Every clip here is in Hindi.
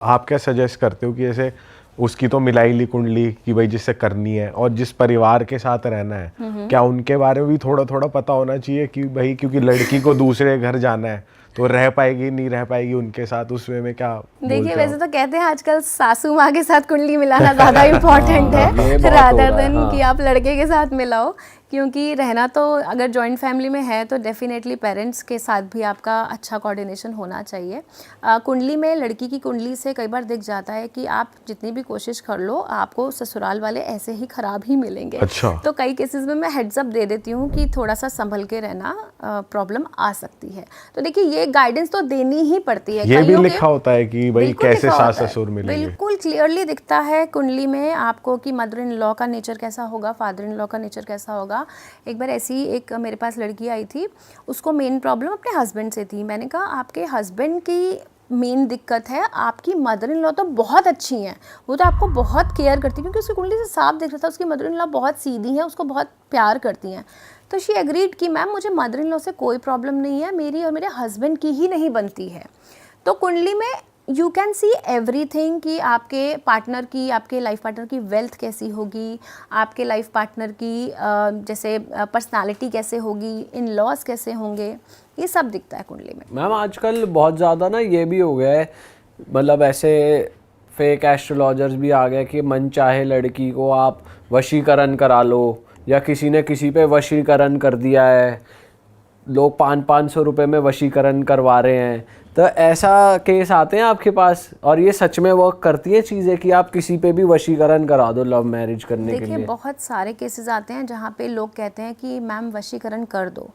आप क्या सजेस्ट करते हो कि जैसे उसकी तो मिलाई ली कुंडली कि भाई जिससे करनी है और जिस परिवार के साथ रहना है, क्या उनके बारे में भी थोड़ा थोड़ा पता होना चाहिए कि भाई क्योंकि लड़की को दूसरे घर जाना है तो रह पाएगी नहीं रह पाएगी उनके साथ, उसमें में क्या देखिए, बोलते हो वैसे आप? तो कहते हैं आजकल सासू माँ के साथ कुंडली मिलाना ज़्यादा इम्पोर्टेंट ये है बहुत हो रादर रहा है, देन हाँ। कि आप लड़के के साथ मिलाओ, क्योंकि रहना तो अगर जॉइंट फैमिली में है तो डेफिनेटली पेरेंट्स के साथ भी आपका अच्छा कोऑर्डिनेशन होना चाहिए। कुंडली में लड़की की कुंडली से कई बार दिख जाता है कि आप जितनी भी कोशिश कर लो आपको ससुराल वाले ऐसे ही ख़राब ही मिलेंगे। अच्छा। तो कई केसेस में मैं हेड्स अप दे देती हूँ कि थोड़ा सा संभल के रहना, प्रॉब्लम आ सकती है। तो देखिए, ये गाइडेंस तो देनी ही पड़ती है। ये भी कईयों के लिखा होता है कि भाई बिल्कुल कैसे लिखा सास होता है, ससुर मिलेंगे? बिल्कुल क्लियरली दिखता है कुंडली में आपको कि मदर इन लॉ का नेचर कैसा होगा, फादर इन लॉ का नेचर कैसा होगा। एक बार ऐसी एक मेरे पास लड़की आई थी, उसको मेन प्रॉब्लम अपने हस्बैंड से थी। मैंने कहा आपके हस्बैंड की मेन दिक्कत है, आपकी मदर इन लॉ तो बहुत अच्छी हैं, वो तो आपको बहुत केयर करती है, क्योंकि उसकी कुंडली से साफ दिख रहा था उसकी मदर इन लॉ बहुत सीधी हैं, उसको बहुत प्यार करती हैं। तो शी एग्रीड कि मैम मुझे मदर इन लॉ से कोई प्रॉब्लम नहीं है, मेरी और मेरे हस्बैंड की ही नहीं बनती है। तो कुंडली में यू कैन सी एवरीथिंग कि आपके पार्टनर की, आपके लाइफ पार्टनर की वेल्थ कैसी होगी, आपके लाइफ पार्टनर की जैसे पर्सनालिटी कैसे होगी, इन लॉज कैसे होंगे, ये सब दिखता है कुंडली में। मैम आजकल बहुत ज़्यादा ना ये भी हो गया है, मतलब ऐसे फेक एस्ट्रोलॉजर्स भी आ गए कि मन चाहे लड़की को आप वशीकरण करा लो, या किसी ने किसी पे वशीकरण कर दिया है, लोग 500-500 रुपये में वशीकरण करवा रहे हैं। तो ऐसा केस आते हैं आपके पास, और ये सच में वर्क करती है चीज़ें कि आप किसी पे भी वशीकरण करा दो लव मैरिज करने के देखिए, लिए? बहुत सारे केसेस आते हैं जहाँ पे लोग कहते हैं कि मैम वशीकरण कर दो।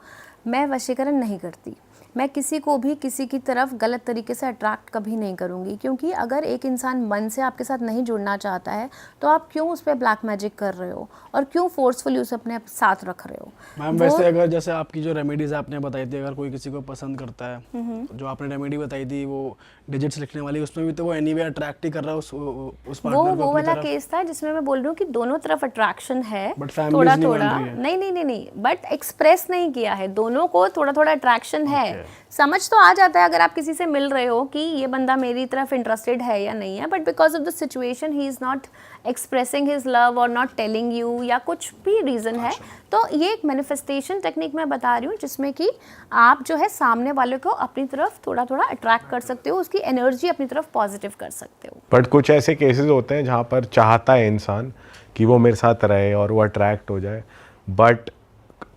मैं वशीकरण नहीं करती, मैं किसी को भी किसी की तरफ गलत तरीके से अट्रैक्ट कभी नहीं करूँगी, क्योंकि अगर एक इंसान मन से आपके साथ नहीं जुड़ना चाहता है तो आप क्यों उस पर ब्लैक मैजिक कर रहे हो और क्यों फोर्सफुली उसे अपने साथ रख रहे हो। मैम वैसे अगर जैसे आपकी जो रेमेडीज आपने बताई थी, अगर कोई किसी को पसंद करता है, जो आपने रेमेडी बताई थी वो डिजिट्स लिखने वाली, उसमें भी तो वो एनीवे अट्रैक्ट ही कर रहा है उस पार्टनर को वो अपनी वाला तरफ। केस था जिसमें मैं बोल रही हूँ कि दोनों तरफ अट्रैक्शन है, But families थोड़ा नहीं मान थोड़ा, रही है। नहीं, बट एक्सप्रेस नहीं किया है, दोनों को थोड़ा थोड़ा अट्रैक्शन है। समझ तो आ जाता है अगर आप किसी से मिल रहे हो कि ये बंदा मेरी तरफ इंटरेस्टेड है या नहीं है, but because of the situation he is not expressing his love और नॉट टेलिंग यू, या कुछ भी रीज़न है। तो ये एक मैनिफेस्टेशन टेक्निक मैं बता रही हूँ जिसमें कि आप जो है सामने वाले को अपनी तरफ थोड़ा थोड़ा अट्रैक्ट कर सकते हो, उसकी एनर्जी अपनी तरफ पॉजिटिव कर सकते हो। बट कुछ ऐसे केसेस होते हैं जहाँ पर चाहता है इंसान कि वो मेरे साथ रहे और वो अट्रैक्ट हो जाए, बट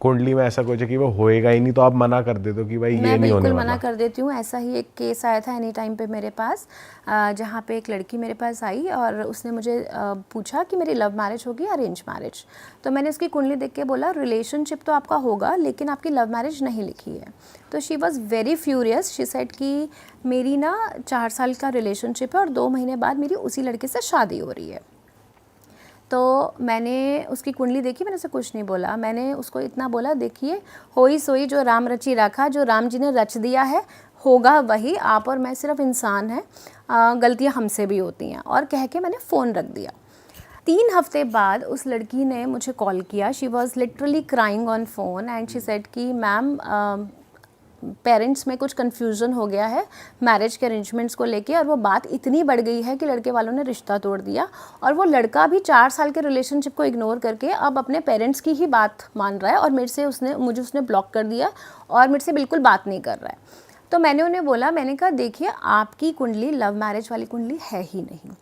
कुंडली में ऐसा कुछ है कि वो होएगा ही नहीं, तो आप मना कर देते हो कि भाई ये मैं नहीं होने बिल्कुल वाला। मना कर देती हूँ। ऐसा ही एक केस आया था एनी टाइम पे मेरे पास, जहाँ पे एक लड़की मेरे पास आई और उसने मुझे पूछा कि मेरी लव मैरिज होगी अरेंज मैरिज। तो मैंने उसकी कुंडली देख के बोला रिलेशनशिप तो आपका होगा लेकिन आपकी लव मैरिज नहीं लिखी है। तो she was very furious, she said कि मेरी ना 4 साल का रिलेशनशिप है और 2 महीने बाद मेरी उसी लड़के से शादी हो रही है। तो मैंने उसकी कुंडली देखी, मैंने उसे कुछ नहीं बोला, मैंने उसको इतना बोला देखिए होई सोई जो राम रची रखा, जो राम जी ने रच दिया है होगा वही, आप और मैं सिर्फ इंसान हैं, गलतियां हमसे भी होती हैं, और कह के मैंने फ़ोन रख दिया। 3 हफ्ते बाद उस लड़की ने मुझे कॉल किया, she was literally crying on phone and she said कि मैम पेरेंट्स में कुछ कन्फ्यूज़न हो गया है मैरिज के अरेंजमेंट्स को लेके, और वो बात इतनी बढ़ गई है कि लड़के वालों ने रिश्ता तोड़ दिया, और वो लड़का भी 4 साल के रिलेशनशिप को इग्नोर करके अब अपने पेरेंट्स की ही बात मान रहा है, और मुझे उसने ब्लॉक कर दिया और मेरे से बिल्कुल बात नहीं कर रहा है। तो मैंने उन्हें बोला, मैंने कहा देखिए आपकी कुंडली लव मैरिज वाली कुंडली है ही नहीं,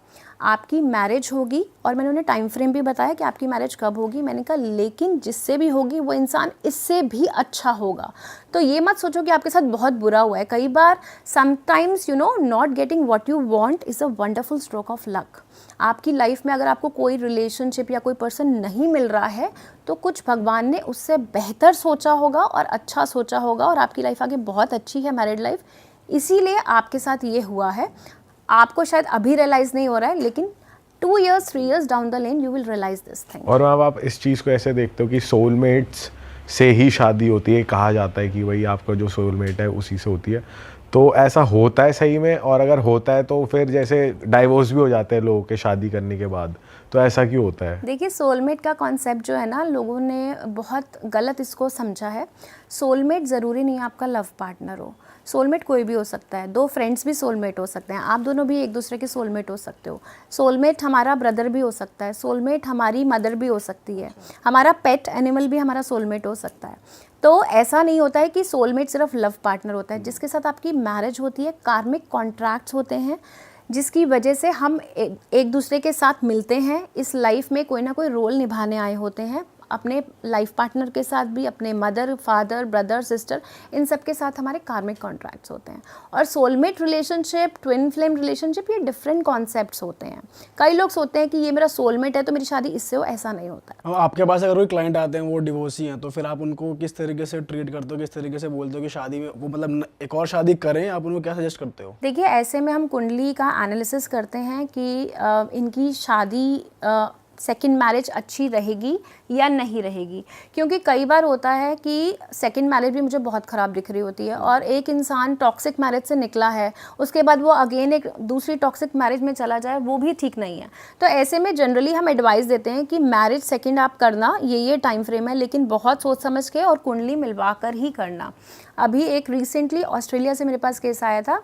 आपकी मैरिज होगी, और मैंने उन्हें टाइम फ्रेम भी बताया कि आपकी मैरिज कब होगी। मैंने कहा लेकिन जिससे भी होगी वो इंसान इससे भी अच्छा होगा। तो ये मत सोचो कि आपके साथ बहुत बुरा हुआ है। कई बार sometimes not getting what you want is a wonderful stroke of luck. आपकी लाइफ में अगर आपको कोई रिलेशनशिप या कोई पर्सन नहीं मिल रहा है तो कुछ भगवान ने उससे बेहतर सोचा होगा और अच्छा सोचा होगा, और आपकी लाइफ आगे बहुत अच्छी है मैरिड लाइफ, इसीलिए आपके साथ ये हुआ है। आपको शायद अभी रियलाइज़ नहीं हो रहा है, लेकिन 2 years 3 years down the lane you will realise this thing. और मैम आप इस चीज़ को ऐसे देखते हो कि सोलमेट्स से ही शादी होती है, कहा जाता है कि भाई आपका जो सोलमेट है उसी से होती है, तो ऐसा होता है सही में? और अगर होता है तो फिर जैसे डाइवोर्स भी हो जाते हैं लोगों के शादी करने के बाद, तो ऐसा क्यों होता है? देखिए, सोलमेट का कॉन्सेप्ट जो है ना, लोगों ने बहुत गलत इसको समझा है। सोलमेट ज़रूरी नहीं आपका लव पार्टनर हो। सोलमेट कोई भी हो सकता है, 2 फ्रेंड्स भी सोलमेट हो सकते हैं, आप दोनों भी एक दूसरे के सोलमेट हो सकते हो। सोलमेट हमारा ब्रदर भी हो सकता है, सोलमेट हमारी मदर भी हो सकती है, हमारा पेट एनिमल भी हमारा सोलमेट हो सकता है। तो ऐसा नहीं होता है कि सोलमेट सिर्फ लव पार्टनर होता है। जिसके साथ आपकी मैरिज होती है, कार्मिक कॉन्ट्रैक्ट्स होते हैं जिसकी वजह से हम एक दूसरे के साथ मिलते हैं, इस लाइफ में कोई ना कोई रोल निभाने आए होते हैं, अपने लाइफ पार्टनर के साथ भी, अपने मदर, फादर, ब्रदर, सिस्टर, इन सब के साथ हमारे कार्मिक कॉन्ट्रैक्ट्स होते हैं। और soulmate relationship, twin flame relationship, ये डिफरेंट कॉन्सेप्ट्स होते हैं। कई लोग सोचते हैं कि ये मेरा सोलमेट है तो मेरी शादी इससे हो, ऐसा नहीं होता है। अब आपके पास अगर कोई क्लाइंट आते हैं वो डिवोर्सी हैं, तो फिर आप उनको किस तरीके से ट्रीट करते हो, किस तरीके से बोलते हो कि शादी में वो मतलब एक और शादी करें, आप उनको क्या सजेस्ट करते हो? देखिए, ऐसे में हम कुंडली का एनालिसिस करते हैं कि इनकी शादी सेकंड मैरिज अच्छी रहेगी या नहीं रहेगी। क्योंकि कई बार होता है कि सेकंड मैरिज भी मुझे बहुत ख़राब दिख रही होती है और एक इंसान टॉक्सिक मैरिज से निकला है, उसके बाद वो अगेन एक दूसरी टॉक्सिक मैरिज में चला जाए, वो भी ठीक नहीं है। तो ऐसे में जनरली हम एडवाइस देते हैं कि मैरिज सेकंड आप करना, ये टाइम फ्रेम है, लेकिन बहुत सोच समझ के और कुंडली मिलवा कर ही करना। अभी एक रिसेंटली ऑस्ट्रेलिया से मेरे पास केस आया था।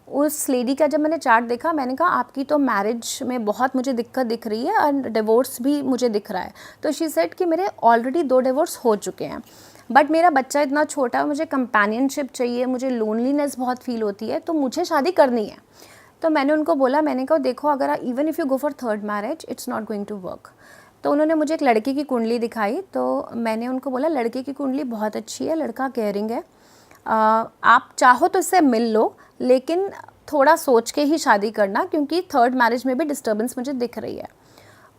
उस लेडी का जब मैंने चार्ट देखा, मैंने कहा आपकी तो मैरिज में बहुत मुझे दिक्कत दिख रही है और डिवोर्स भी मुझे दिख रहा है। तो शी सेड कि मेरे ऑलरेडी 2 डिवोर्स हो चुके हैं, बट मेरा बच्चा इतना छोटा है, मुझे कंपेनियनशिप चाहिए, मुझे लोनलीनेस बहुत फील होती है, तो मुझे शादी करनी है। तो मैंने उनको बोला, मैंने कहा देखो, अगर even if you go for third marriage, it's not going to work. तो उन्होंने मुझे एक लड़के की कुंडली दिखाई, तो मैंने उनको बोला लड़के की कुंडली बहुत अच्छी है, लड़का केयरिंग है, आप चाहो तो इससे मिल लो, लेकिन थोड़ा सोच के ही शादी करना, क्योंकि थर्ड मैरिज में भी डिस्टर्बेंस मुझे दिख रही है।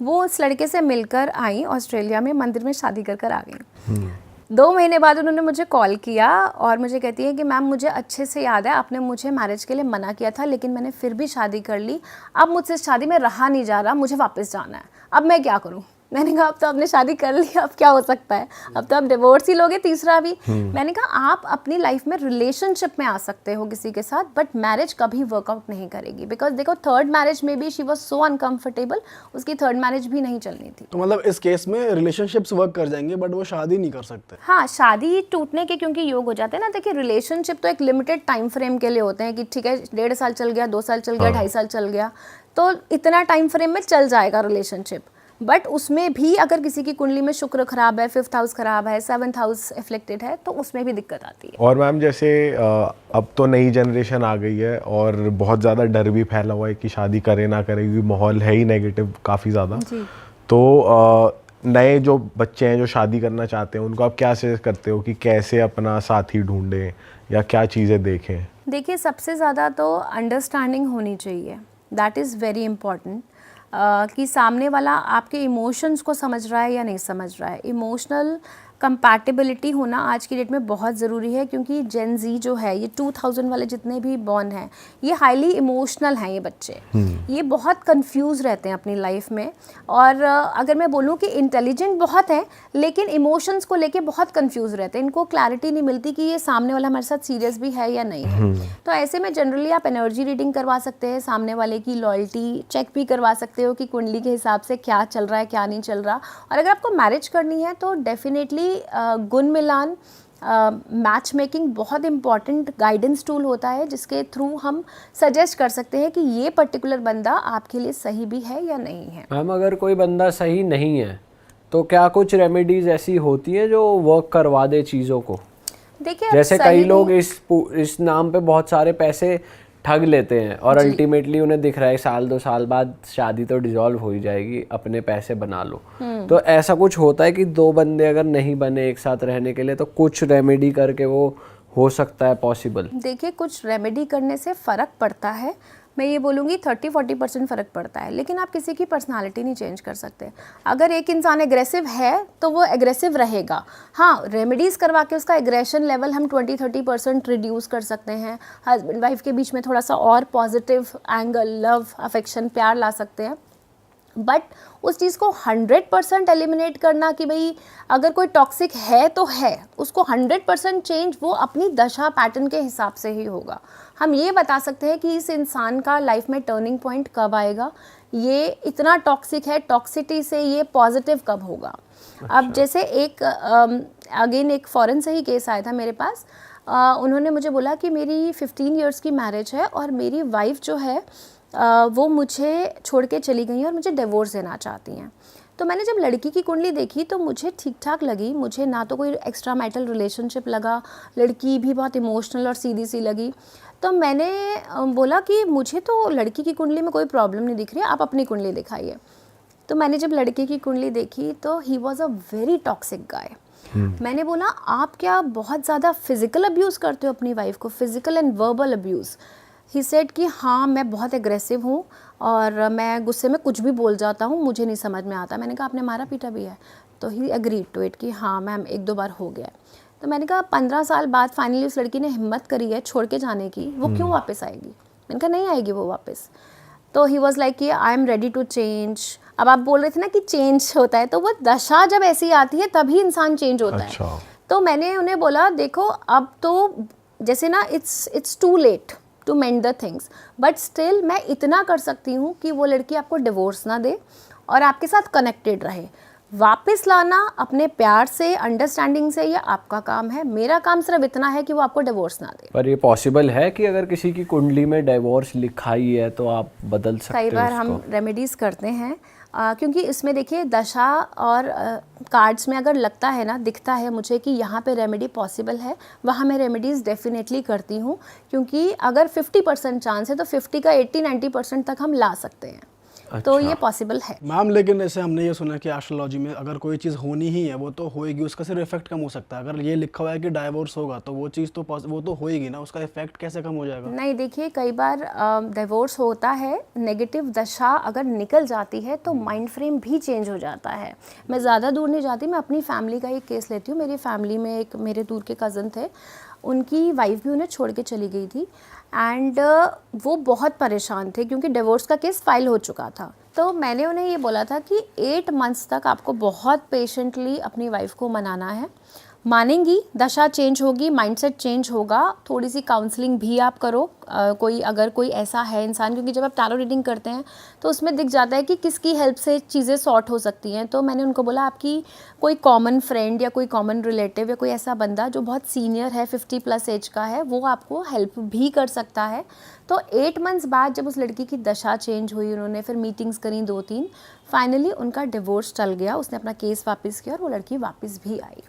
वो उस लड़के से मिलकर आई ऑस्ट्रेलिया में, मंदिर में शादी कर आ गई। 2 महीने बाद उन्होंने मुझे कॉल किया और मुझे कहती है कि मैम, मुझे अच्छे से याद है आपने मुझे मैरिज के लिए मना किया था, लेकिन मैंने फिर भी शादी कर ली। अब मुझसे शादी में रहा नहीं जा रहा, मुझे वापस जाना है, अब मैं क्या करूँ? मैंने कहा अब तो आपने शादी कर ली, अब क्या हो सकता है, अब तो आप डिवोर्स ही लोगे, तीसरा भी। मैंने कहा आप अपनी लाइफ में रिलेशनशिप में आ सकते हो किसी के साथ, बट मैरिज कभी वर्कआउट नहीं करेगी। बिकॉज देखो, थर्ड मैरिज में भी शी वॉज सो अनकम्फर्टेबल, उसकी थर्ड मैरिज भी नहीं चलनी थी। तो मतलब इस केस में रिलेशनशिप्स वर्क कर जाएंगे बट वो शादी नहीं कर सकते? हाँ, शादी टूटने के क्योंकि योग हो जाते हैं ना। देखिए, रिलेशनशिप तो एक लिमिटेड टाइम फ्रेम के लिए होते हैं कि ठीक है 1.5 साल चल गया, 2 साल चल गया, 2.5 साल चल गया, तो इतना टाइम फ्रेम में चल जाएगा रिलेशनशिप। बट उसमें भी अगर किसी की कुंडली में शुक्र खराब है, 5th हाउस खराब है, 7th हाउस एफ्लेक्टेड है, तो उसमें भी दिक्कत आती है। और मैम जैसे अब तो नई जनरेशन आ गई है और बहुत ज़्यादा डर भी फैला हुआ है कि शादी करे ना करे, क्योंकि माहौल है ही नेगेटिव काफ़ी ज़्यादा। तो नए जो बच्चे हैं जो शादी करना चाहते हैं, उनको आप क्या सजेस्ट करते हो कि कैसे अपना साथी ढूंढें या क्या चीज़ें देखें? देखिए, सबसे ज़्यादा तो अंडरस्टैंडिंग होनी चाहिए, दैट इज़ वेरी इंपॉर्टेंट। कि सामने वाला आपके इमोशंस को समझ रहा है या नहीं समझ रहा है। इमोशनल कंपैटिबिलिटी होना आज की डेट में बहुत ज़रूरी है, क्योंकि जेन जी जो है, ये 2000 वाले जितने भी बॉर्न हैं, ये हाईली इमोशनल हैं। ये बच्चे ये बहुत कंफ्यूज रहते हैं अपनी लाइफ में। और अगर मैं बोलूँ कि इंटेलिजेंट बहुत हैं, लेकिन इमोशंस को लेके बहुत कंफ्यूज रहते हैं। इनको क्लैरिटी नहीं मिलती कि ये सामने वाला हमारे साथ सीरियस भी है या नहीं है। तो ऐसे में जनरली आप एनर्जी रीडिंग करवा सकते हैं, सामने वाले की लॉयल्टी चेक भी करवा सकते हो कि कुंडली के हिसाब से क्या चल रहा है, क्या नहीं चल रहा। और अगर आपको मैरिज करनी है तो डेफिनेटली गुण मिलान, मैच मेकिंग बहुत इंपॉर्टेंट गाइडेंस टूल होता है, जिसके थ्रू हम सजेस्ट कर सकते हैं कि ये पर्टिकुलर बंदा आपके लिए सही भी है या नहीं है। मैम, अगर कोई बंदा सही नहीं है तो क्या कुछ रेमेडीज ऐसी होती हैं जो वर्क करवा दे चीज़ों को? देखिए, जैसे कई लोग इस नाम पे बहुत सारे पैसे ठग लेते हैं और अल्टीमेटली उन्हें दिख रहा है 1-2 साल बाद शादी तो डिसॉल्व हो ही जाएगी, अपने पैसे बना लो। तो ऐसा कुछ होता है कि 2 बंदे अगर नहीं बने एक साथ रहने के लिए, तो कुछ रेमेडी करके वो हो सकता है पॉसिबल? देखिए, कुछ रेमेडी करने से फ़र्क पड़ता है, मैं ये बोलूँगी 30-40% फ़र्क पड़ता है, लेकिन आप किसी की पर्सनालिटी नहीं चेंज कर सकते। अगर एक इंसान एग्रेसिव है तो वो एग्रेसिव रहेगा। हाँ, रेमेडीज़ करवा के उसका एग्रेशन लेवल हम 20-30% रिड्यूस कर सकते हैं। हस्बैंड वाइफ के बीच में थोड़ा सा और पॉजिटिव एंगल, लव, अफेक्शन, प्यार ला सकते हैं। बट उस चीज़ को 100% एलिमिनेट करना कि भाई अगर कोई टॉक्सिक है तो है, उसको 100% चेंज वो अपनी दशा पैटर्न के हिसाब से ही होगा। हम ये बता सकते हैं कि इस इंसान का लाइफ में टर्निंग पॉइंट कब आएगा, ये इतना टॉक्सिक है, टॉक्सिटी से ये पॉजिटिव कब होगा। अब जैसे एक अगेन एक फॉरेन से ही केस आया था मेरे पास। उन्होंने मुझे बोला कि मेरी 15 इयर्स की मैरिज है और मेरी वाइफ जो है वो मुझे छोड़ के चली गई हैं और मुझे डिवोर्स देना चाहती हैं। तो मैंने जब लड़की की कुंडली देखी तो मुझे ठीक ठाक लगी, मुझे ना तो कोई एक्स्ट्रा मैरिटल रिलेशनशिप लगा, लड़की भी बहुत इमोशनल और सीधी सी लगी। तो मैंने बोला कि मुझे तो लड़की की कुंडली में कोई प्रॉब्लम नहीं दिख रही, आप अपनी कुंडली दिखाइए। तो मैंने जब लड़के की कुंडली देखी तो he was a very toxic guy. मैंने बोला आप क्या बहुत ज़्यादा फिजिकल अब्यूज़ करते हो अपनी वाइफ को, physical and verbal abuse? He said कि हाँ मैं बहुत एग्रेसिव हूँ और मैं गुस्से में कुछ भी बोल जाता हूँ, मुझे नहीं समझ में आता। मैंने कहा आपने मारा पीटा भी है? तो ही एग्रीड टू इट कि हाँ मैम 1-2 बार हो गया। तो मैंने कहा 15 साल बाद फाइनली उस लड़की ने हिम्मत करी है छोड़ के जाने की, वो क्यों वापस आएगी? मैंने कहा नहीं आएगी वो वापस। तो ही वॉज लाइक कि I am ready to change. अब आप बोल रहे थे ना कि चेंज होता है, तो वो दशा जब ऐसी आती है तभी इंसान चेंज होता है। तो मैंने उन्हें बोला देखो अब तो जैसे ना it's too late to mend the things, but still मैं इतना कर सकती हूँ कि वो लड़की आपको डिवोर्स ना दे और आपके साथ कनेक्टेड रहे। वापस लाना अपने प्यार से, अंडरस्टैंडिंग से, ये आपका काम है। मेरा काम सिर्फ इतना है कि वो आपको डिवोर्स ना दे। पर ये पॉसिबल है कि अगर किसी की कुंडली में डिवोर्स लिखा ही है तो आप बदल सकते हो? कई बार हम रेमेडीज़ करते हैं क्योंकि इसमें देखिए दशा और कार्ड्स में अगर लगता है ना, दिखता है मुझे कि यहाँ पे रेमेडी पॉसिबल है, वहाँ मैं रेमेडीज़ डेफिनेटली करती हूँ। क्योंकि अगर 50% चांस है तो 50 का 80-90% तक हम ला सकते हैं। तो ये पॉसिबल है मैम। लेकिन ऐसे हमने ये सुना कि एस्ट्रोलॉजी में अगर कोई चीज़ होनी ही है वो तो होएगी, उसका सिर्फ इफेक्ट कम हो सकता है। अगर ये लिखा हुआ है कि डाइवोर्स होगा तो वो चीज़ तो वो तो होएगी ना, उसका इफेक्ट कैसे कम हो जाएगा? नहीं देखिए, कई बार डिवोर्स होता है, नेगेटिव दशा अगर निकल जाती है तो माइंड फ्रेम भी चेंज हो जाता है। मैं ज़्यादा दूर नहीं जाती, मैं अपनी फैमिली का एक केस लेती हूँ। मेरी फैमिली में एक मेरे दूर के कज़न थे, उनकी वाइफ भी उन्हें छोड़ के चली गई थी एंड वो बहुत परेशान थे क्योंकि डिवोर्स का केस फाइल हो चुका था। तो मैंने उन्हें ये बोला था कि 8 मंथ्स तक आपको बहुत पेशेंटली अपनी वाइफ को मनाना है। मानेंगी, दशा चेंज होगी, माइंडसेट चेंज होगा, थोड़ी सी काउंसलिंग भी आप करो। अगर कोई ऐसा है इंसान, क्योंकि जब आप टैरो रीडिंग करते हैं तो उसमें दिख जाता है कि किसकी हेल्प से चीज़ें सॉर्ट हो सकती हैं। तो मैंने उनको बोला आपकी कोई कॉमन फ्रेंड या कोई कॉमन रिलेटिव या कोई ऐसा बंदा जो बहुत सीनियर है, 50+ एज का है, वो आपको हेल्प भी कर सकता है। तो 8 मंथ्स बाद जब उस लड़की की दशा चेंज हुई, उन्होंने फिर मीटिंग्स करी 2-3, फाइनली उनका डिवोर्स चल गया, उसने अपना केस वापस किया और वो लड़की वापस भी आई।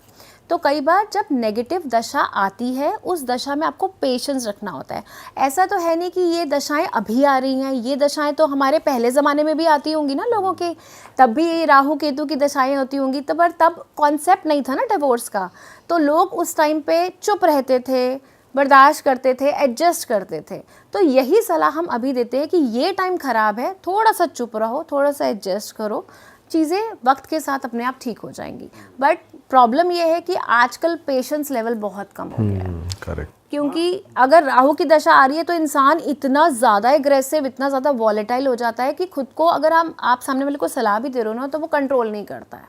तो कई बार जब नेगेटिव दशा आती है, उस दशा में आपको पेशेंस रखना होता है। ऐसा तो है नहीं कि ये दशाएं अभी आ रही हैं, ये दशाएं तो हमारे पहले ज़माने में भी आती होंगी ना लोगों के, तब भी राहु केतु की दशाएं होती होंगी। तब कॉन्सेप्ट नहीं था ना डिवोर्स का, तो लोग उस टाइम पे चुप रहते थे, बर्दाश्त करते थे, एडजस्ट करते थे। तो यही सलाह हम अभी देते हैं कि ये टाइम ख़राब है, थोड़ा सा चुप रहो, थोड़ा सा एडजस्ट करो, चीज़ें वक्त के साथ अपने आप ठीक हो जाएंगी। बट प्रॉब्लम ये है कि आजकल पेशेंस लेवल बहुत कम हो गया है। करेक्ट। क्योंकि अगर राहु की दशा आ रही है तो इंसान इतना ज़्यादा एग्रेसिव, इतना ज़्यादा वॉलेटाइल हो जाता है कि खुद को अगर आप सामने वाले को सलाह भी दे रहे हो ना तो वो कंट्रोल नहीं करता है।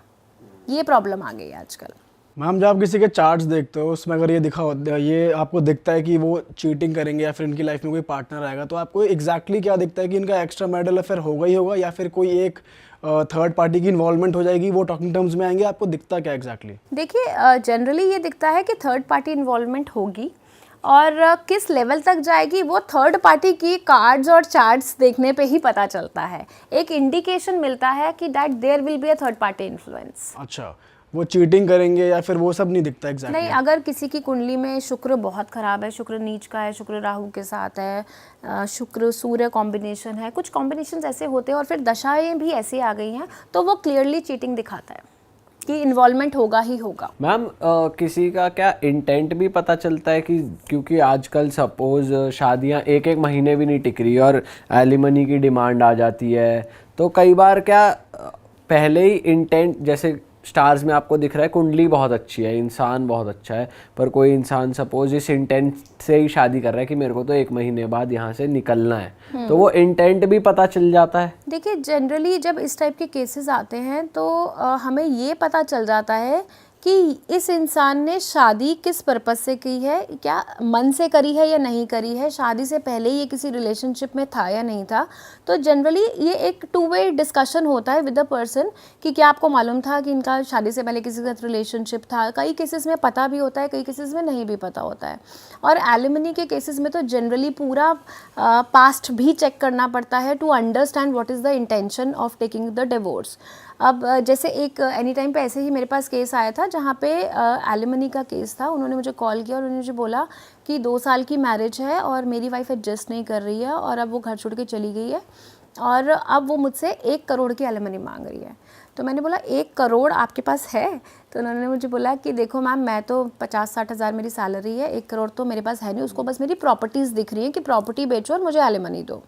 ये प्रॉब्लम आ गई है आजकल। मैम, जब आप किसी के चार्ट्स देखते हो उसमें अगर ये आपको दिखता है कि वो चीटिंग करेंगे या फिर इनकी लाइफ में कोई पार्टनर आएगा, तो आपको एग्जैक्टली क्या दिखता है कि इनका एक्स्ट्रा मैरिटल अफेयर होगा ही होगा या फिर कोई एक थर्ड पार्टी की इन्वॉल्वमेंट हो जाएगी, वो टॉकिंग टर्म्स में आएंगे? आपको दिखता क्या एग्जैक्टली? देखिए, जनरली ये दिखता है कि थर्ड पार्टी इन्वॉल्वमेंट होगी और किस लेवल तक जाएगी वो थर्ड पार्टी की कार्ड्स और चार्ट्स देखने पे ही पता चलता है। एक इंडिकेशन मिलता है कि that there will be a third party influence. अच्छा, वो चीटिंग करेंगे या फिर वो सब नहीं दिखता एग्जैक्टली? नहीं, अगर किसी की कुंडली में शुक्र बहुत ख़राब है, शुक्र नीच का है, शुक्र राहु के साथ है, शुक्र सूर्य कॉम्बिनेशन है, कुछ कॉम्बिनेशंस ऐसे होते हैं और फिर दशाएं भी ऐसी आ गई हैं, तो वो क्लियरली चीटिंग दिखाता है कि इन्वॉल्वमेंट होगा ही होगा। मैम, किसी का क्या इंटेंट भी पता चलता है कि क्योंकि आजकल सपोज शादियां 1-1 महीने भी नहीं टिक रही और एलिमनी की डिमांड आ जाती है, तो कई बार क्या पहले ही इंटेंट, जैसे स्टार्स में आपको दिख रहा है कुंडली बहुत अच्छी है, इंसान बहुत अच्छा है, पर कोई इंसान सपोज इस इंटेंट से ही शादी कर रहा है कि मेरे को तो 1 महीने बाद यहाँ से निकलना है, तो वो इंटेंट भी पता चल जाता है? देखिए, जनरली जब इस टाइप के केसेस आते हैं तो हमें ये पता चल जाता है कि इस इंसान ने शादी किस पर्पस से की है, क्या मन से करी है या नहीं करी है, शादी से पहले ये किसी रिलेशनशिप में था या नहीं था। तो जनरली ये एक टू वे डिस्कशन होता है विद द पर्सन कि क्या आपको मालूम था कि इनका शादी से पहले किसी के साथ रिलेशनशिप था। कई केसेस में पता भी होता है, कई केसेस में नहीं भी पता होता है। और एलिमनी के केसेस में तो जनरली पूरा पास्ट भी चेक करना पड़ता है to understand what is the intention of taking the divorce. अब जैसे एक एनी टाइम पे ऐसे ही मेरे पास केस आया था जहाँ पे एलिमनी का केस था। उन्होंने मुझे कॉल किया और उन्होंने मुझे बोला कि 2 साल की मैरिज है और मेरी वाइफ एडजस्ट नहीं कर रही है और अब वो घर छोड़ के चली गई है और अब वो मुझसे 1 करोड़ की एलिमनी मांग रही है। तो मैंने बोला 1 करोड़ आपके पास है? तो उन्होंने मुझे बोला कि देखो मैम, मैं तो 50-60 हज़ार मेरी सैलरी है, 1 करोड़ तो मेरे पास है नहीं, उसको बस मेरी प्रॉपर्टीज़ दिख रही हैं कि प्रॉपर्टी बेचो और मुझे एलिमनी दो।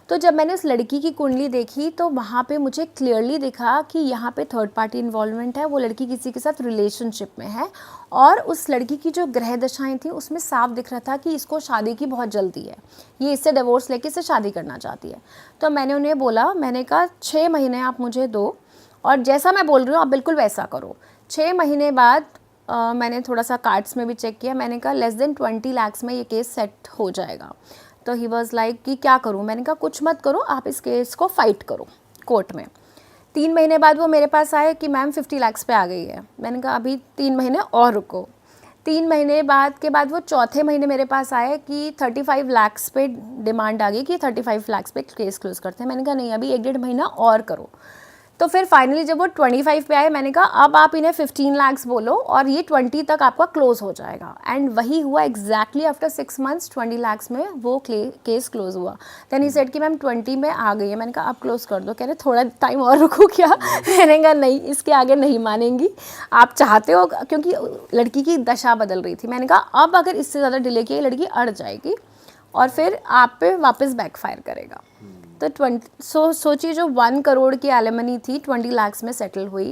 तो जब मैंने उस लड़की की कुंडली देखी तो वहाँ पे मुझे क्लियरली दिखा कि यहाँ पे थर्ड पार्टी इन्वॉल्वमेंट है, वो लड़की किसी के साथ रिलेशनशिप में है और उस लड़की की जो ग्रह दशाएं थी उसमें साफ दिख रहा था कि इसको शादी की बहुत जल्दी है, ये इससे डिवोर्स लेके इससे शादी करना चाहती है। तो मैंने उन्हें बोला, मैंने कहा 6 महीने आप मुझे दो और जैसा मैं बोल रही हूँ आप बिल्कुल वैसा करो। 6 महीने बाद मैंने थोड़ा सा कार्ड्स में भी चेक किया, मैंने कहा लेस देन 20 लाख में ये केस सेट हो जाएगा। तो ही वॉज लाइक कि क्या करूं? मैंने कहा कुछ मत करो, आप इस केस को फाइट करो कोर्ट में। 3 महीने बाद वो मेरे पास आए कि मैम 50 लाख पे आ गई है। मैंने कहा अभी 3 महीने और रुको। 3 महीने बाद के बाद वो चौथे महीने मेरे पास आए कि 35 लाख पे डिमांड आ गई कि 35 लाख पे केस क्लोज करते हैं। मैंने कहा नहीं, अभी 1-1.5 महीना और करो। तो फिर फाइनली जब वो 25 पे आए, मैंने कहा अब आप इन्हें 15 लाख बोलो और ये 20 तक आपका क्लोज हो जाएगा। एंड वही हुआ एग्जैक्टली आफ्टर 6 मंथ्स 20 लाख में वो केस क्लोज हुआ। देन ही सेड कि मैम 20 में आ गई है। मैंने कहा आप क्लोज कर दो। कह रहे थोड़ा टाइम और रुको क्या? मैंने कहा नहीं, इसके आगे नहीं मानेंगी, आप चाहते हो, क्योंकि लड़की की दशा बदल रही थी। मैंने कहा अब अगर इससे ज़्यादा डिले किया लड़की अड़ जाएगी और फिर आप पे वापस बैकफायर करेगा। तो सोचिए जो 1 करोड़ की एलिमनी थी 20 लाख में सेटल हुई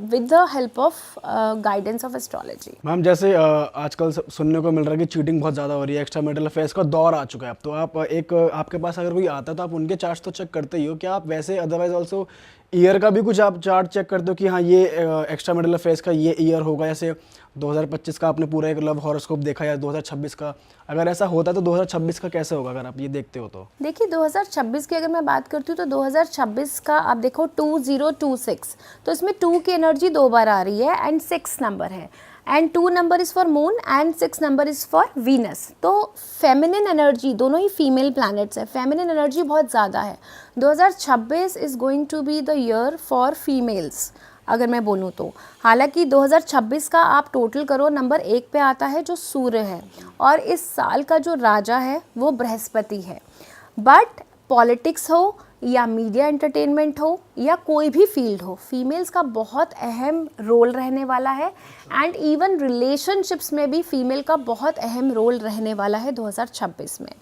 with the help of guidance of astrology. Ma'am जैसे आजकल सुनने को मिल रहा है कि चीटिंग बहुत ज़्यादा हो रही है, एक्स्ट्रा मैरिटल अफेयर्स का दौर आ चुका है अब तो। आप आपके पास अगर कोई आता है तो आप उनके चार्ट्स तो चेक करते ही हो, क्या आप वैसे अदरवाइज ऑल्सो ईयर का भी कुछ आप चार्ट चेक करते हो कि हाँ ये एक्स्ट्रा मैरिटल अफेयर्स का ये ईयर होगा, जैसे 2025 का आपने पूरा एक लव हॉरोस्कोप देखा या 2026 का, अगर ऐसा होता तो 2026 का कैसे होगा अगर आप ये देखते हो तो? देखिए 2026 की अगर मैं बात करती हूँ तो 2026 का आप देखो 2026, तो इसमें 2 की एनर्जी 2 बार आ रही है एंड 6 नंबर है and 2 number is for Moon and 6 number is for Venus. तो फेमिनिन एनर्जी, दोनों ही फीमेल प्लैनेट्स है, फेमिनिन एनर्जी बहुत ज़्यादा है। 2026 is going to be the year for females अगर मैं बोलूँ तो। हालांकि 2026 का आप टोटल करो नंबर 1 पे आता है जो सूर्य है और इस साल का जो राजा है वो बृहस्पति है। बट पॉलिटिक्स हो या मीडिया एंटरटेनमेंट हो या कोई भी फील्ड हो, फीमेल्स का बहुत अहम रोल रहने वाला है एंड इवन रिलेशनशिप्स में भी फीमेल का बहुत अहम रोल रहने वाला है 2026 में।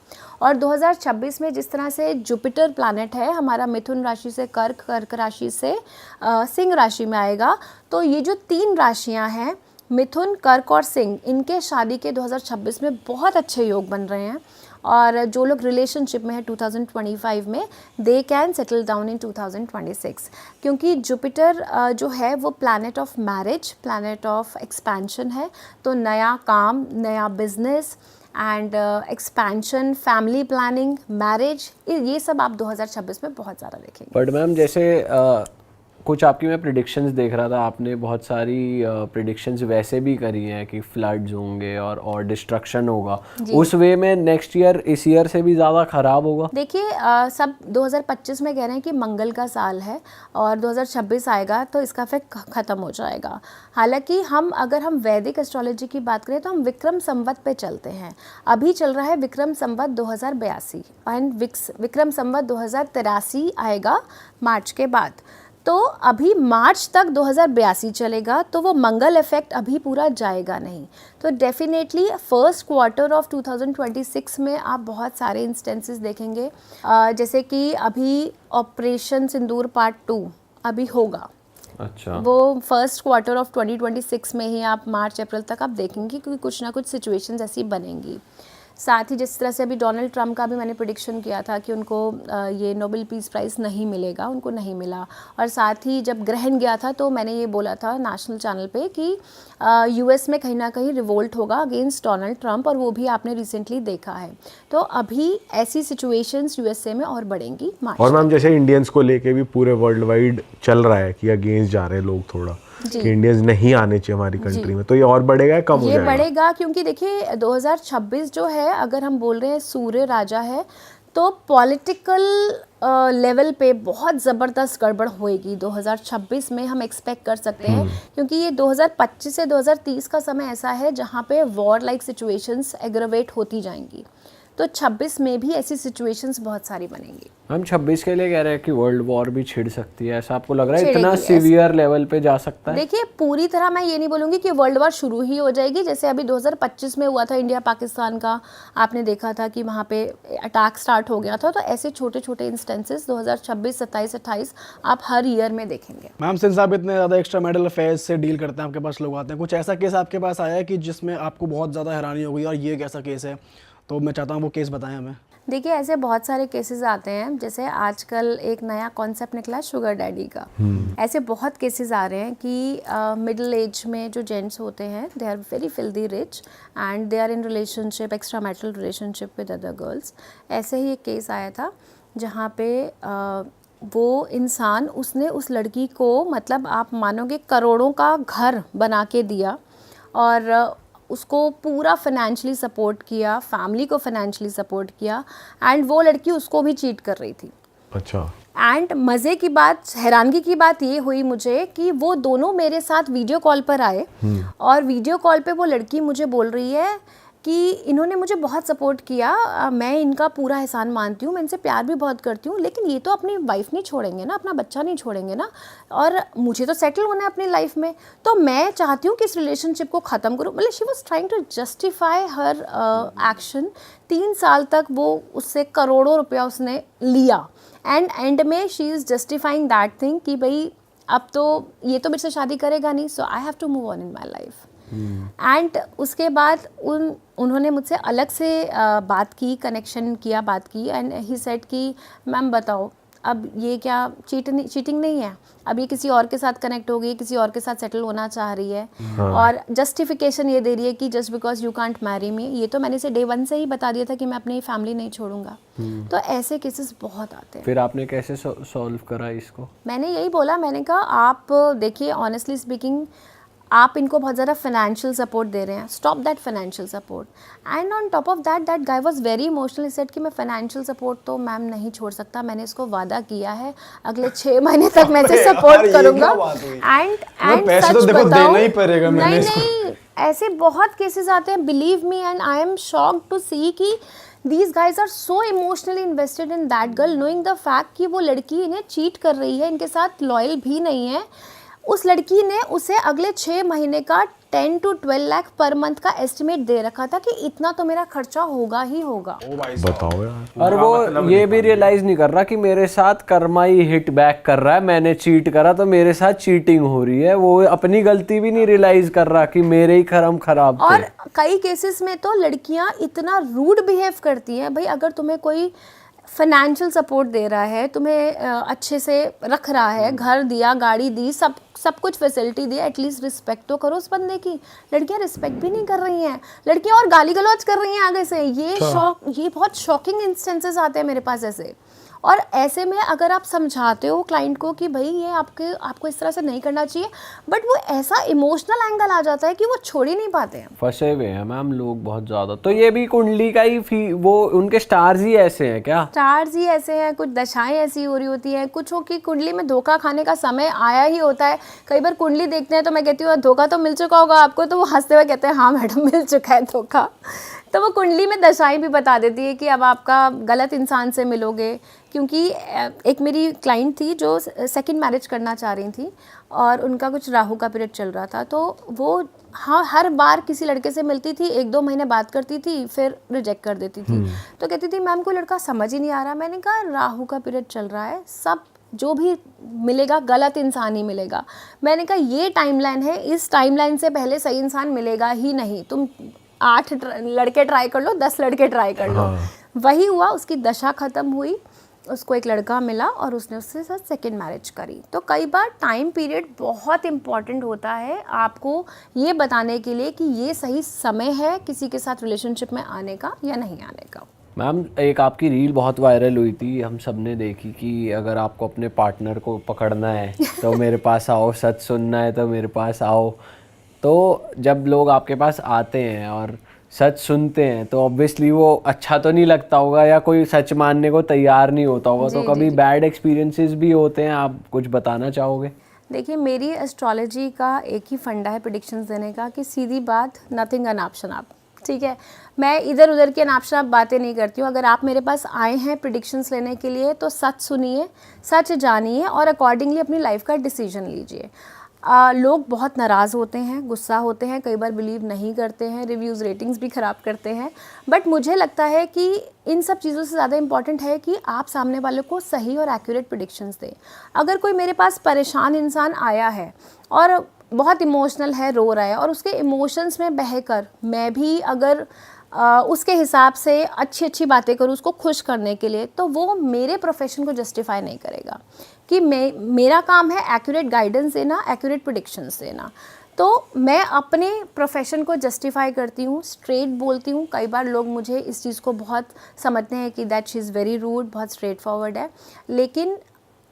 और 2026 में जिस तरह से जुपिटर प्लैनेट है हमारा मिथुन राशि से कर्क राशि से सिंह राशि में आएगा, तो ये जो 3 राशियां हैं मिथुन, कर्क और सिंह, इनके शादी के 2026 में बहुत अच्छे योग बन रहे हैं। और जो लोग रिलेशनशिप में है 2025 में they can settle down in 2026, क्योंकि जुपिटर जो है वो planet of marriage, planet of expansion है। तो नया काम, नया business and expansion, family planning, marriage, ये सब आप 2026 में बहुत ज़्यादा देखेंगे। बट मैम जैसे कुछ आपकी मैं प्रिडिक्शंस देख रहा था, आपने बहुत सारी प्रिडिक्शंस वैसे भी करी हैं कि फ्लड्स होंगे और डिस्ट्रक्शन होगा, उस वे में नेक्स्ट ईयर इस ईयर से भी ज़्यादा ख़राब होगा? देखिए सब 2025 में कह रहे हैं कि मंगल का साल है और 2026 आएगा तो इसका इफेक्ट ख़त्म हो जाएगा। हालांकि अगर हम वैदिक एस्ट्रोलॉजी की बात करें तो हम विक्रम संवत पे चलते हैं। अभी चल रहा है विक्रम संवत 2082 एंड विक्रम संवत 2083 आएगा मार्च के बाद। तो अभी मार्च तक 2082 चलेगा, तो वो मंगल इफेक्ट अभी पूरा जाएगा नहीं। तो डेफिनेटली फर्स्ट क्वार्टर ऑफ 2026 में आप बहुत सारे इंस्टेंसेस देखेंगे, जैसे कि अभी ऑपरेशन सिंदूर पार्ट 2 अभी होगा। अच्छा, वो फर्स्ट क्वार्टर ऑफ 2026 में ही आप मार्च अप्रैल तक आप देखेंगे क्योंकि कुछ ना कुछ सिचुएशंस ऐसी बनेंगी। साथ ही जिस तरह से अभी डोनाल्ड ट्रंप का भी मैंने प्रिडिक्शन किया था कि उनको ये नोबेल पीस प्राइज़ नहीं मिलेगा, उनको नहीं मिला। और साथ ही जब ग्रहण गया था तो मैंने ये बोला था नेशनल चैनल पे कि यूएस में कहीं ना कहीं रिवोल्ट होगा अगेंस्ट डोनाल्ड ट्रंप, और वो भी आपने रिसेंटली देखा है। तो अभी ऐसी सिचुएशंस यूएसए में और बढ़ेंगी। और मैम जैसे इंडियंस को लेके भी पूरे वर्ल्ड वाइड चल रहा है कि अगेंस्ट जा रहे हैं लोग थोड़ा, कि इंडियंस नहीं आने चाहिए हमारी कंट्री में, तो ये और बढ़ेगा या कम हो ये जाएगा? बढ़ेगा, क्योंकि देखिए 2026 जो है, अगर हम बोल रहे हैं सूर्य राजा है, तो पॉलिटिकल लेवल पे बहुत ज़बरदस्त गड़बड़ होएगी 2026 में, हम एक्सपेक्ट कर सकते हैं। क्योंकि ये 2025 से 2030 का समय ऐसा है जहाँ पे वॉर लाइक सिचुएशंस एग्रवेट होती जाएंगी, तो 26 में भी ऐसी सिचुएशंस बहुत सारी बनेंगी। हम 26 के लिए कह rहे हैं कि वर्ल्ड वॉर भी छिड़ सकती है, ऐसा आपको लग रहा है? इतना छिड़ेगी, सीवियर लेवल पे जा सकता है? देखिए पूरी तरह मैं ये नहीं बोलूँगी कि वर्ल्ड वॉर शुरू ही हो जाएगी, जैसे अभी 2025 में हुआ था इंडिया पाकिस्तान का, आपने देखा था कि वहाँ पे अटैक स्टार्ट हो गया था। तो ऐसे छोटे छोटे इंस्टेंसेस 2026, 27, 28 आप हर ईयर में देखेंगे। मैम सिंस आप इतने ज़्यादा एक्स्ट्रा मैरिटल अफेयर्स से डील करते हैं, आपके पास लोग आते हैं, कुछ ऐसा केस आपके पास आया है कि जिसमें आपको बहुत ज़्यादा हैरानी हो गई और ये एक ऐसा केस है, तो मैं चाहता हूँ वो केस बताएं हमें। देखिए ऐसे बहुत सारे केसेस आते हैं, जैसे आजकल एक नया कॉन्सेप्ट निकला है शुगर डैडी का। ऐसे बहुत केसेस आ रहे हैं कि मिडिल एज में जो जेंट्स होते हैं, they are very filthy rich and they are in relationship, extra marital relationship with other girls. ऐसे ही एक केस आया था जहाँ पे वो इंसान, उसने उस लड़की को, मतलब आप मानोगे करोड़ों का घर बना के दिया और उसको पूरा फाइनेंशियली सपोर्ट किया, फैमिली को फाइनेंशियली सपोर्ट किया, एंड वो लड़की उसको भी चीट कर रही थी। अच्छा। एंड मज़े की बात, हैरानगी की बात ये हुई मुझे कि वो दोनों मेरे साथ वीडियो कॉल पर आए और वीडियो कॉल पे वो लड़की मुझे बोल रही है कि इन्होंने मुझे बहुत सपोर्ट किया, मैं इनका पूरा एहसान मानती हूँ, मैं इनसे प्यार भी बहुत करती हूँ, लेकिन ये तो अपनी वाइफ नहीं छोड़ेंगे ना, अपना बच्चा नहीं छोड़ेंगे ना, और मुझे तो सेटल होना है अपनी लाइफ में, तो मैं चाहती हूँ कि इस रिलेशनशिप को ख़त्म करूँ। मतलब she was trying to justify her action. 3 साल तक वो उससे करोड़ों रुपया उसने लिया, एंड एंड में she is justifying that thing कि भाई अब तो ये तो मेरे से शादी करेगा नहीं, so I have to move on in my life. And उसके बाद उन्होंने मुझसे अलग से बात की, कनेक्शन किया, बात की, एंड ही सेड कि मैम बताओ अब ये क्या चीटिंग नहीं है, अब ये किसी और के साथ कनेक्ट हो गई, किसी और के साथ सेटल होना चाह रही है, और जस्टिफिकेशन ये दे रही है कि just because you can't marry me. ये तो मैंने इसे डे 1 से ही बता दिया था कि मैं अपनी फैमिली नहीं छोड़ूंगा। तो ऐसे केसेस बहुत आते हैं। फिर आपने कैसे सॉल्व करा इसको? मैंने यही बोला, मैंने कहा आप देखिए ऑनेस्टली स्पीकिंग, आप इनको बहुत ज़्यादा फाइनेंशियल सपोर्ट दे रहे हैं, stop that financial support. And on top of that guy was very emotional, said कि मैं फाइनेंशियल सपोर्ट तो मैम नहीं छोड़ सकता, मैंने इसको वादा किया है अगले 6 महीने तक मैं इसे सपोर्ट करूंगा। एंड पैसे तो देखो देना ही पड़ेगा मैंने इसको। नहीं, ऐसे बहुत केसेस आते हैं, believe me, and I am shocked to see कि these guys are so emotionally invested in that girl, knowing the fact कि वो लड़की इन्हें चीट कर रही है, इनके साथ लॉयल भी नहीं है। उस लड़की ने उसे अगले 6 महीने का 10 to 12 लाख पर मंथ का एस्टिमेट दे रखा था कि इतना तो मेरा खर्चा होगा ही होगा। बताओ यार। और वो ये भी रियलाइज नहीं कर रहा कि मेरे साथ कर्मा ही हिट बैक कर रहा है, मैंने चीट करा तो मेरे साथ चीटिंग हो रही है। वो अपनी गलती भी नहीं रियलाइज कर रहा कि मेरे ही कर्म खराब थे। और कई केसेस में तो लड़कियां इतना रूड बिहेव करती हैं। भाई अगर तुम्हें कोई फाइनेंशियल सपोर्ट दे रहा है, तुम्हें अच्छे से रख रहा है, घर दिया, गाड़ी दी, सब कुछ फैसिलिटी दी, एटलीस्ट रिस्पेक्ट तो करो उस बंदे की। लड़कियां रिस्पेक्ट भी नहीं कर रही हैं, लड़कियां और गाली गलौज कर रही हैं आगे से। ये बहुत शॉकिंग इंस्टेंसेस आते हैं मेरे पास ऐसे। और ऐसे में अगर आप समझाते हो क्लाइंट को कि भाई ये आपको इस तरह से नहीं करना चाहिए, बट वो ऐसा इमोशनल एंगल आ जाता है कि वो छोड़ ही नहीं पाते हैं। फंसे हुए हैं मैम लोग बहुत ज़्यादा। तो ये भी कुंडली का ही वो उनके स्टार्स ही ऐसे हैं क्या? स्टार्स ही ऐसे हैं, कुछ दशाएं ऐसी हो रही होती हैं, कुछों की कुंडली में धोखा खाने का समय आया ही होता है। कई बार कुंडली देखते हैं तो मैं कहती हूँ धोखा तो मिल चुका होगा आपको, तो वो हंसते हुए कहते हैं हाँ मैडम मिल चुका है धोखा। तो वो कुंडली में दशाएं भी बता देती है कि अब आपका गलत इंसान से मिलोगे। क्योंकि एक मेरी क्लाइंट थी जो सेकंड मैरिज करना चाह रही थी और उनका कुछ राहु का पीरियड चल रहा था, तो वो हर बार किसी लड़के से मिलती थी, 1-2 महीने बात करती थी, फिर रिजेक्ट कर देती थी। तो कहती थी मैम कोई लड़का समझ ही नहीं आ रहा। मैंने कहा राहु का पीरियड चल रहा है, सब जो भी मिलेगा गलत इंसान ही मिलेगा। मैंने कहा ये टाइमलाइन है, इस टाइमलाइन से पहले सही इंसान मिलेगा ही नहीं। तुम 8 लड़के ट्राई कर लो, 10 लड़के ट्राई कर लो। वही हुआ, उसकी दशा खत्म हुई, उसको एक लड़का मिला और उसने उसके साथ सेकेंड मैरिज करी। तो कई बार टाइम पीरियड बहुत इम्पॉर्टेंट होता है आपको ये बताने के लिए कि ये सही समय है किसी के साथ रिलेशनशिप में आने का या नहीं आने का। मैम, एक आपकी रील बहुत वायरल हुई थी, हम सब ने देखी कि अगर आपको अपने पार्टनर को पकड़ना है तो मेरे पास आओ, सच सुनना है तो मेरे पास आओ। तो जब लोग आपके पास आते हैं और सच सुनते हैं तो ऑब्वियसली वो अच्छा तो नहीं लगता होगा या कोई सच मानने को तैयार नहीं होता होगा, तो कभी बैड एक्सपीरियंसेस भी होते हैं, आप कुछ बताना चाहोगे? देखिए, मेरी एस्ट्रोलॉजी का एक ही फंडा है प्रेडिक्शंस देने का कि सीधी बात, नथिंग अनाप शनाप, ठीक है। मैं इधर उधर की अनाप शनाप बातें नहीं करती हूँ। अगर आप मेरे पास आए हैं प्रेडिक्शंस लेने के लिए तो सच सुनिए, सच जानिए और अकॉर्डिंगली अपनी लाइफ का डिसीजन लीजिए। लोग बहुत नाराज़ होते हैं, गुस्सा होते हैं, कई बार बिलीव नहीं करते हैं, रिव्यूज़ रेटिंग्स भी ख़राब करते हैं, बट मुझे लगता है कि इन सब चीज़ों से ज़्यादा इम्पॉर्टेंट है कि आप सामने वाले को सही और एक्यूरेट प्रेडिक्शंस दें। अगर कोई मेरे पास परेशान इंसान आया है और बहुत इमोशनल है, रो रहा है, और उसके इमोशंस में बहकर मैं भी अगर उसके हिसाब से अच्छी अच्छी बातें करूँ उसको खुश करने के लिए, तो वो मेरे प्रोफेशन को जस्टिफाई नहीं करेगा कि मेरा काम है एक्यूरेट गाइडेंस देना, एक्यूरेट प्रेडिक्शंस देना। तो मैं अपने प्रोफेशन को जस्टिफाई करती हूँ, स्ट्रेट बोलती हूँ। कई बार लोग मुझे इस चीज़ को बहुत समझते हैं कि that she is very rude, बहुत स्ट्रेट फॉरवर्ड है, लेकिन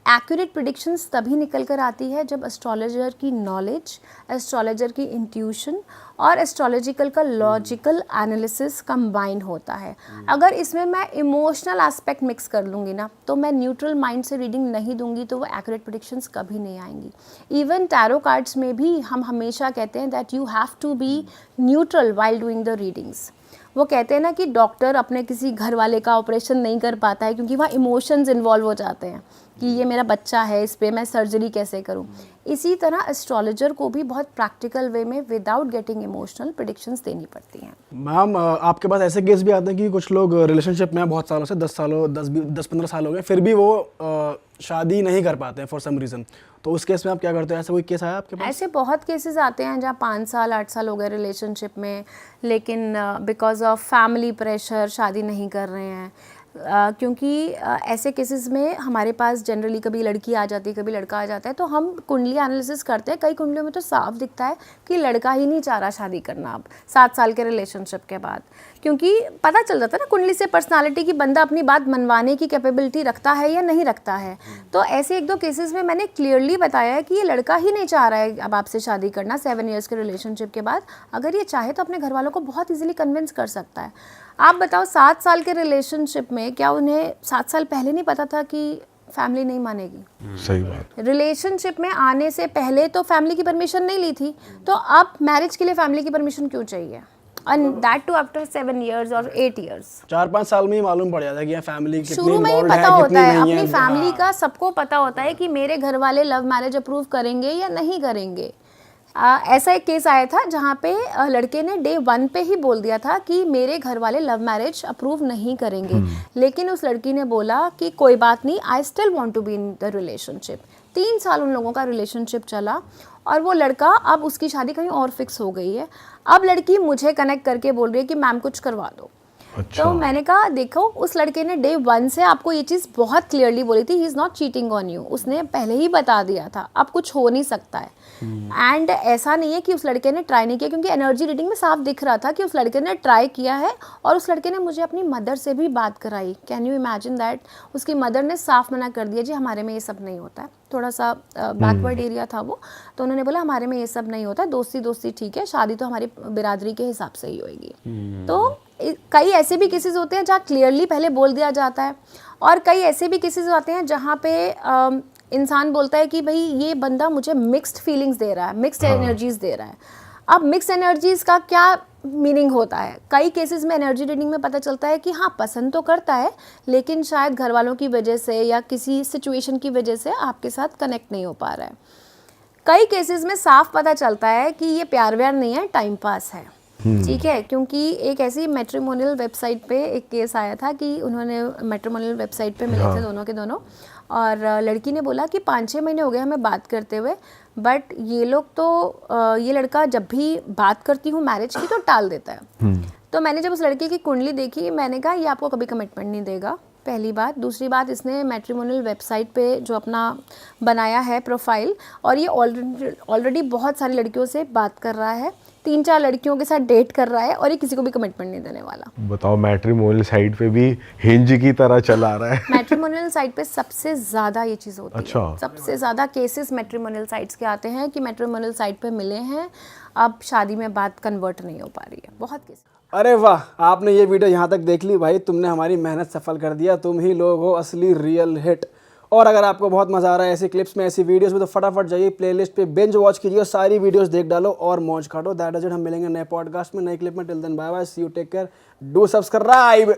एक्यूरेट प्रेडिक्शंस तभी निकल कर आती है जब एस्ट्रोलॉजर की नॉलेज, एस्ट्रोलॉजर की इंट्यूशन और एस्ट्रोलॉजिकल का लॉजिकल एनालिसिस कंबाइन होता है। अगर इसमें मैं इमोशनल एस्पेक्ट मिक्स कर लूँगी ना, तो मैं न्यूट्रल माइंड से रीडिंग नहीं दूंगी तो वो एक्यूरेट प्रेडिक्शंस कभी नहीं आएंगी। इवन टैरो कार्ड्स में भी हम हमेशा कहते हैं that you have to be neutral while doing the readings. वो कहते हैं ना कि डॉक्टर अपने किसी घर वाले का ऑपरेशन नहीं कर पाता है क्योंकि वहाँ इमोशंस इन्वॉल्व हो जाते हैं कि ये मेरा बच्चा है, इस पे मैं सर्जरी कैसे करूँ। इसी तरह एस्ट्रोलॉजर को भी बहुत प्रैक्टिकल वे में विदाउट गेटिंग इमोशनल प्रेडिक्शंस देनी पड़ती हैं। मैम, आपके पास ऐसे केस भी आते हैं कि कुछ लोग रिलेशनशिप में बहुत सालों से 10-15 साल हो गए, फिर भी वो शादी नहीं कर पाते हैं फॉर सम रीज़न, तो उस केस में आप क्या करते हैं? ऐसा कोई केस आया आपके पास? ऐसे बहुत केसेस आते हैं जहाँ 5 साल 8 साल हो गए रिलेशनशिप में, लेकिन बिकॉज ऑफ फैमिली प्रेशर शादी नहीं कर रहे हैं। क्योंकि ऐसे केसेस में हमारे पास जनरली कभी लड़की आ जाती है, कभी लड़का आ जाता है, तो हम कुंडली एनालिसिस करते हैं। कई कुंडलियों में तो साफ दिखता है कि लड़का ही नहीं चाह रहा शादी करना अब 7 साल के रिलेशनशिप के बाद, क्योंकि पता चल जाता है ना कुंडली से पर्सनालिटी की बंदा अपनी बात मनवाने की कैपेबिलिटी रखता है या नहीं रखता है। तो ऐसे 1-2 केसेस में मैंने क्लियरली बताया है कि ये लड़का ही नहीं चाह रहा है अब आपसे शादी करना 7 ईयर्स के रिलेशनशिप के बाद। अगर ये चाहे तो अपने घर वालों को बहुत ईजिली कन्विंस कर सकता है। आप बताओ 7 साल के रिलेशनशिप में क्या उन्हें 7 साल पहले नहीं पता था कि फैमिली नहीं मानेगी? सही बात। रिलेशनशिप में आने से पहले तो फैमिली की परमिशन नहीं ली थी, तो अब मैरिज के लिए फैमिली की परमिशन क्यों चाहिए? And that too after 7 years or 8 years। 4-5 साल में ही मालूम पड़ जाता है कि फैमिली कितनी शुरू में ही involved पता होता है, कितनी नहीं अपनी फैमिली का सबको पता होता है कि मेरे घर वाले लव मैरिज अप्रूव करेंगे या नहीं करेंगे। ऐसा एक केस आया था जहाँ पे लड़के ने डे 1 पे ही बोल दिया था कि मेरे घर वाले लव मैरिज अप्रूव नहीं करेंगे, लेकिन उस लड़की ने बोला कि कोई बात नहीं, I still want to be in the relationship. 3 साल उन लोगों का रिलेशनशिप चला और वो लड़का, अब उसकी शादी कहीं और फिक्स हो गई है। अब लड़की मुझे कनेक्ट करके बोल रही है कि मैम कुछ करवा दो। अच्छा। तो मैंने कहा देखो, उस लड़के ने डे 1 से आपको ये चीज़ बहुत क्लियरली बोली थी, he is not cheating on you. उसने पहले ही बता दिया था अब कुछ हो नहीं सकता है। एंड ऐसा नहीं है कि उस लड़के ने ट्राई नहीं किया, क्योंकि एनर्जी रीडिंग में साफ दिख रहा था कि उस लड़के ने ट्राई किया है। और उस लड़के ने मुझे अपनी मदर से भी बात कराई। Can you imagine that? उसकी मदर ने साफ मना कर दिया, जी हमारे में ये सब नहीं होता है। थोड़ा सा बैकवर्ड एरिया था वो, तो उन्होंने बोला हमारे में ये सब नहीं होता, दोस्ती दोस्ती ठीक है, शादी तो हमारी बिरादरी के हिसाब से ही होएगी। तो कई ऐसे भी केसेस होते हैं जहाँ क्लियरली पहले बोल दिया जाता है, और कई ऐसे भी केसेस आते हैं जहाँ पे इंसान बोलता है कि भाई ये बंदा मुझे मिक्स्ड फीलिंग्स दे रहा है, मिक्स्ड एनर्जीज दे रहा है। अब मिक्स्ड एनर्जीज का क्या मीनिंग होता है? कई केसेस में एनर्जी रीडिंग में पता चलता है कि हाँ पसंद तो करता है, लेकिन शायद घर वालों की वजह से या किसी सिचुएशन की वजह से आपके साथ कनेक्ट नहीं हो पा रहा है। कई केसेस में साफ पता चलता है कि ये प्यार व्यार नहीं है, टाइम पास है। ठीक है, क्योंकि एक ऐसी मैट्रिमोनियल वेबसाइट पे एक केस आया था कि उन्होंने मैट्रिमोनियल वेबसाइट पे मिले थे दोनों के दोनों, और लड़की ने बोला कि 5-6 महीने हो गए हमें बात करते हुए, बट ये लोग तो ये लड़का जब भी बात करती हूँ मैरिज की तो टाल देता है। तो मैंने जब उस लड़के की कुंडली देखी, मैंने कहा ये आपको कभी कमिटमेंट नहीं देगा, पहली बात। दूसरी बात, इसने मैट्रिमोनियल वेबसाइट पे जो अपना बनाया है प्रोफाइल, और ये ऑलरेडी बहुत सारी लड़कियों से बात कर रहा है, 3-4 लड़कियों के साथ डेट कर रहा है, और ये किसी को भी कमिटमेंट नहीं देने वाला। बताओ, मैट्रिमोनियल साइट पे भी हिंज की तरह चला रहा है। मैट्रिमोनियल साइट पे सबसे ज़्यादा ये चीज़ होती अच्छा। है, सबसे ज़्यादा केसेस मैट्रिमोनियल साइट्स के आते हैं कि मैट्रिमोनियल साइट पे मिले हैं, अब शादी में बात कन्वर्ट नहीं हो पा रही है, बहुत केस। अरे वाह, आपने ये वीडियो यहाँ तक देख ली भाई, तुमने हमारी मेहनत सफल कर दिया, तुम ही लोग हो असली रियल हिट। और अगर आपको बहुत मज़ा आ रहा है ऐसी क्लिप्स में, ऐसी वीडियोस में, तो फटाफट जाइए प्लेलिस्ट पे बिंज वॉच कीजिए और सारी वीडियोस देख डालो और मौज काटो। That is it. हम मिलेंगे नए पॉडकास्ट में, नए क्लिप में। Till then bye bye, see you, take care, do subscribe.